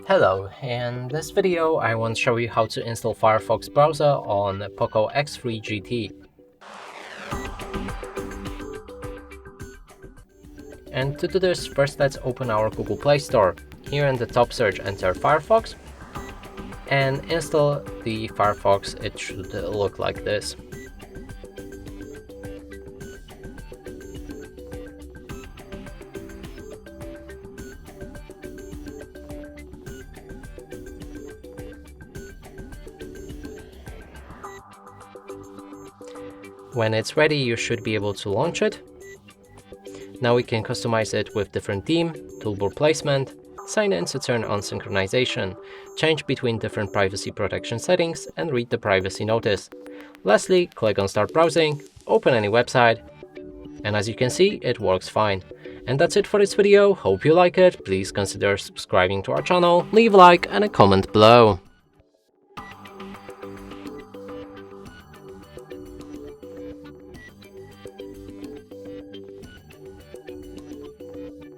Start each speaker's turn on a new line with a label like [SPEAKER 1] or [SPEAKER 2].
[SPEAKER 1] Hello, in this video I want to show you how to install Firefox browser on POCO X3 GT. And to do this, first let's open our Google Play Store. Here in the top search enter Firefox and install the Firefox. It should look like this. When it's ready, you should be able to launch it. Now we can customize it with different theme, toolbar placement, sign in to turn on synchronization, change between different privacy protection settings, and read the privacy notice. Lastly, click on Start Browsing, open any website, and as you can see, it works fine. And that's it for this video. Hope you like it. Please consider subscribing to our channel, leave a like and a comment below.